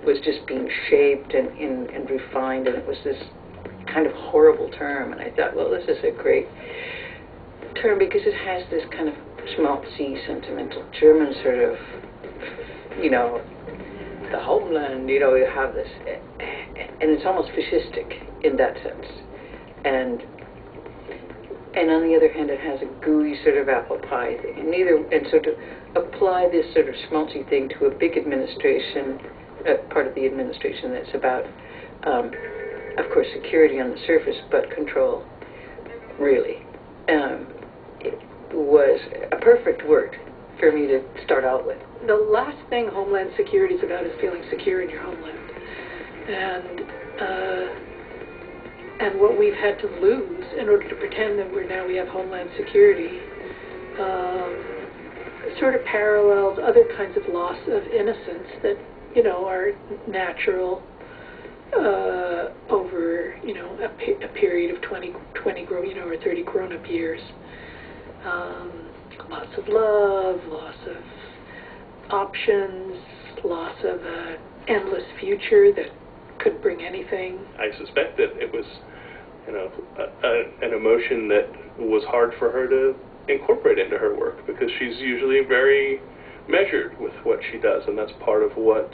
was just being shaped and refined, and it was this kind of horrible term. And I thought, well, this is a great term because it has this kind of schmaltzy, sentimental German sort of, you know, the homeland, you know, you have this, and it's almost fascistic in that sense. And on the other hand, it has a gooey sort of apple pie thing. And so to apply this sort of schmaltzy thing to a big administration, part of the administration that's about, of course, security on the surface, but control, really, it was a perfect word for me to start out with. The last thing Homeland Security is about is feeling secure in your homeland. And what we've had to lose in order to pretend that we have Homeland Security sort of parallels other kinds of loss of innocence that, you know, are natural over, you know, a period of 20 or 30 grown-up years. Loss of love, loss of options, loss of an endless future that could bring anything. I suspect that it was, you know, an emotion that was hard for her to incorporate into her work, because she's usually very measured with what she does, and that's part of what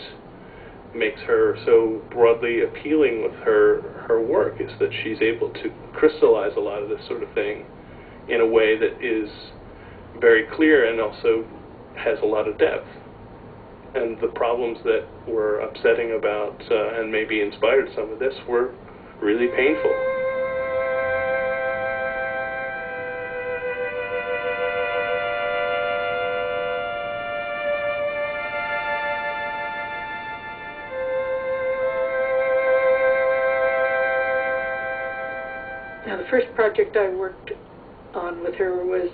makes her so broadly appealing with her work, is that she's able to crystallize a lot of this sort of thing in a way that is very clear and also has a lot of depth. And the problems that were upsetting about and maybe inspired some of this were really painful. Now, the first project I worked on with her was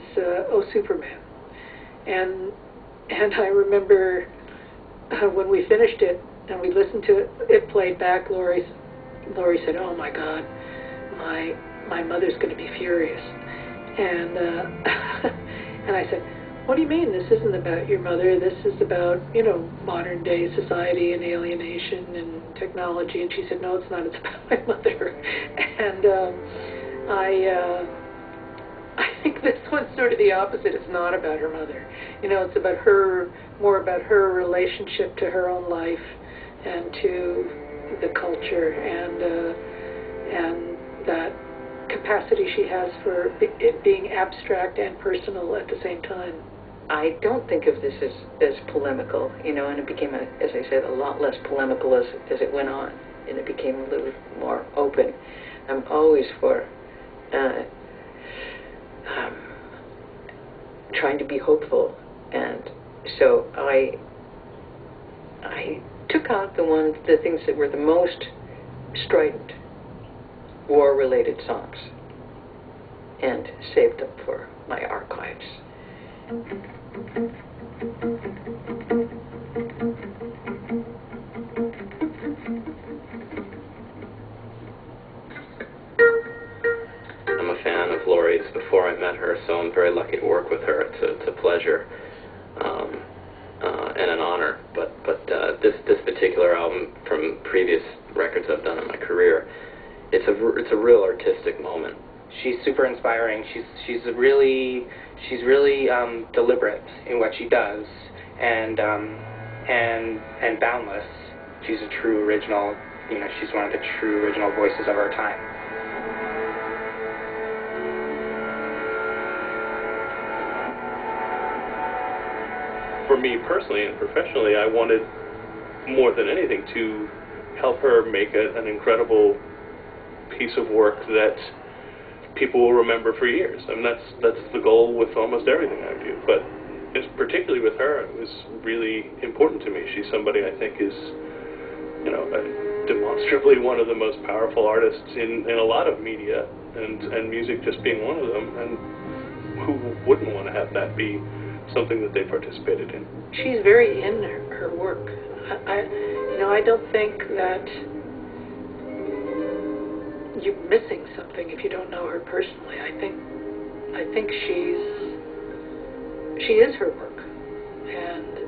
Oh, Superman. And I remember when we finished it and we listened to it, it played back, Laurie said, "Oh my God, my mother's going to be furious." And and I said, "What do you mean? This isn't about your mother. This is about, you know, modern day society and alienation and technology." And she said, "No, it's not. It's about my mother." And I think this one's sort of the opposite. It's not about her mother. You know, it's about her, more about her relationship to her own life and to the culture, and that capacity she has for it being abstract and personal at the same time. I don't think of this as polemical, you know, and it became, as I said, a lot less polemical as it went on, and it became a little more open. I'm always for trying to be hopeful, and so I took out the things that were the most strident, war-related songs, and saved them for my archives. I'm a fan of Laurie's before I met her, so I'm very lucky to work with her. It's a pleasure and an honor. But this particular album, from previous records I've done in my career, it's a real artistic moment. She's super inspiring. She's really deliberate in what she does, and boundless. She's a true original. You know, she's one of the true original voices of our time. For me personally and professionally, I wanted more than anything to help her make an incredible piece of work that people will remember for years. I mean, that's the goal with almost everything I do. But it's particularly with her, it was really important to me. She's somebody I think is, you know, demonstrably one of the most powerful artists in a lot of media, and music just being one of them. And who wouldn't want to have that be something that they participated in? She's very in her work. I don't think that you're missing something if you don't know her personally. I think she is her work, and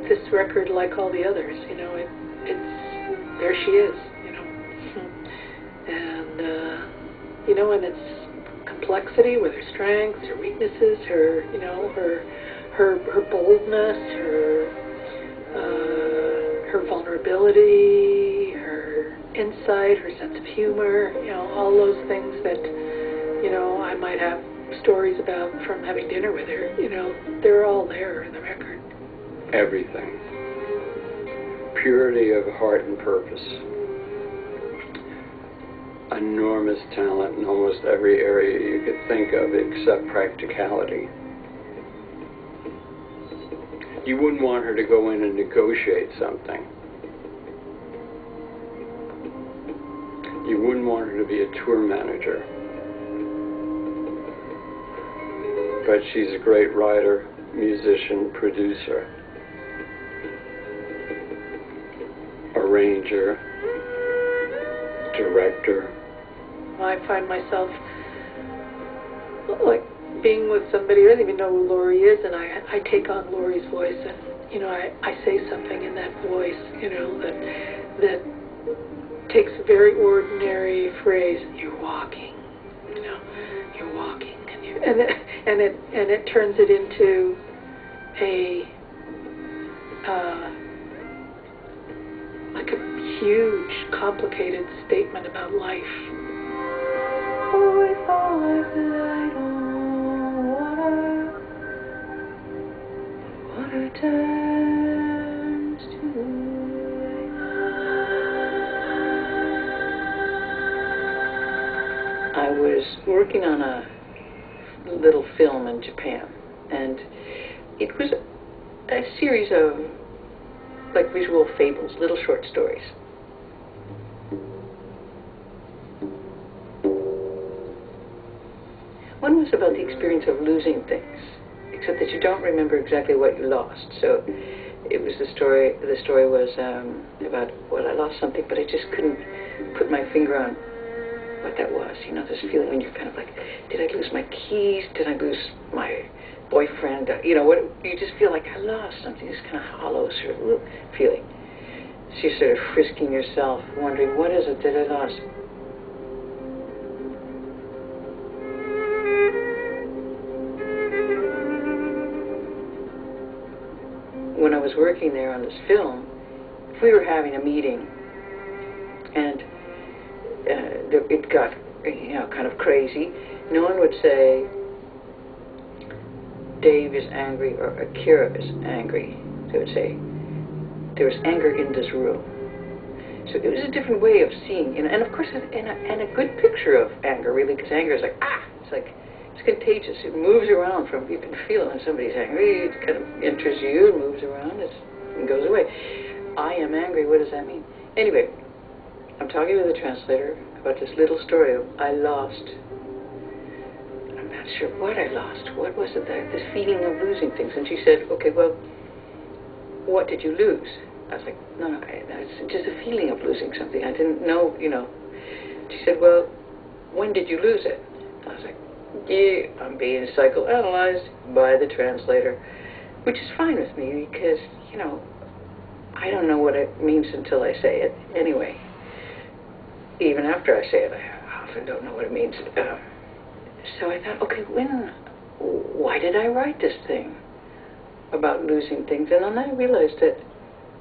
this record like all the others. You know, it's there she is. You know, and you know, and its complexity with her strengths, her weaknesses, her you know her boldness, her vulnerability, her insight, her sense of humor. You know, all those things that you know I might have stories about from having dinner with her. You know, they're all there in the record. Everything. Purity of heart and purpose. Enormous talent in almost every area you could think of except practicality. You wouldn't want her to go in and negotiate something. You wouldn't want her to be a tour manager. But she's a great writer, musician, producer, arranger, director. I find myself like being with somebody, I don't even know who Laurie is, and I take on Laurie's voice, and you know, I say something in that voice, you know, that takes a very ordinary phrase, you're walking, you know, you're walking, and it turns it into a like a huge, complicated statement about life. Oh, if I light on water, water turns to rain. I was working on a little film in Japan, and it was a series of like visual fables, little short stories. One was about the experience of losing things, except that you don't remember exactly what you lost. So it was the story was about, well, I lost something, but I just couldn't put my finger on what that was. You know, this feeling when you're kind of like, did I lose my keys? Did I lose my boyfriend? You know, what you just feel like I lost something. This kind of hollow sort of feeling. So you're sort of frisking yourself, wondering, what is it that I lost? When I was working there on this film, we were having a meeting, and it got, you know, kind of crazy. No one would say Dave is angry or Akira is angry. They would say there was anger in this room. So it was a different way of seeing, you know, and of course, and a good picture of anger, really, because anger is like, it's like, it's contagious. It moves around from, you can feel it when somebody's angry. It kind of enters you and moves around and goes away. I am angry, what does that mean? Anyway, I'm talking with the translator about this little story of I lost. I'm not sure what I lost. What was it, this feeling of losing things? And she said, okay, well, what did you lose? I was like, no, it's just a feeling of losing something. I didn't know, you know. She said, well, when did you lose it? I was like, yeah, I'm being psychoanalyzed by the translator, which is fine with me because, you know, I don't know what it means until I say it. Anyway, even after I say it, I often don't know what it means. So I thought, okay, why did I write this thing about losing things? And then I realized that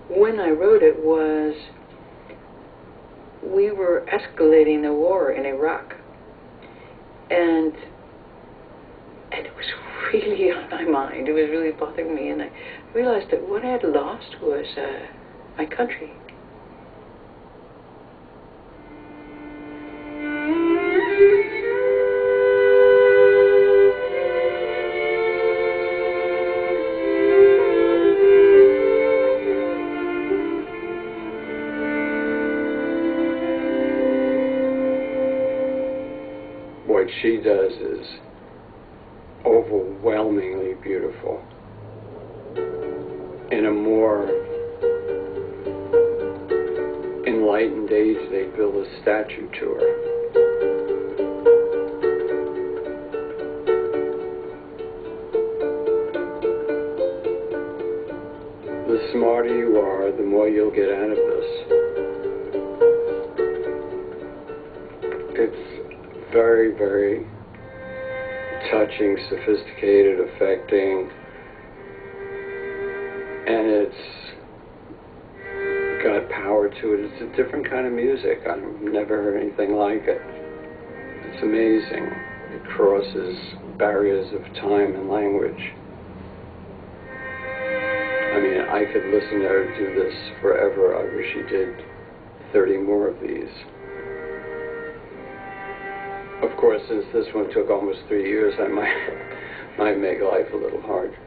when I wrote it was, we were escalating the war in Iraq. And it was really on my mind. It was really bothering me. And I realized that what I had lost was my country. What she does is overwhelmingly beautiful. In a more enlightened age, they build a statue to her. the smarter you are, the more you'll get out of this. It's very, very touching, sophisticated, affecting, and it's got power to it. It's a different kind of music. I've never heard anything like it. It's amazing. It crosses barriers of time and language. I mean, I could listen to her do this forever. I wish she did 30 more of these. Of course, since this one took almost 3 years, I might make life a little hard.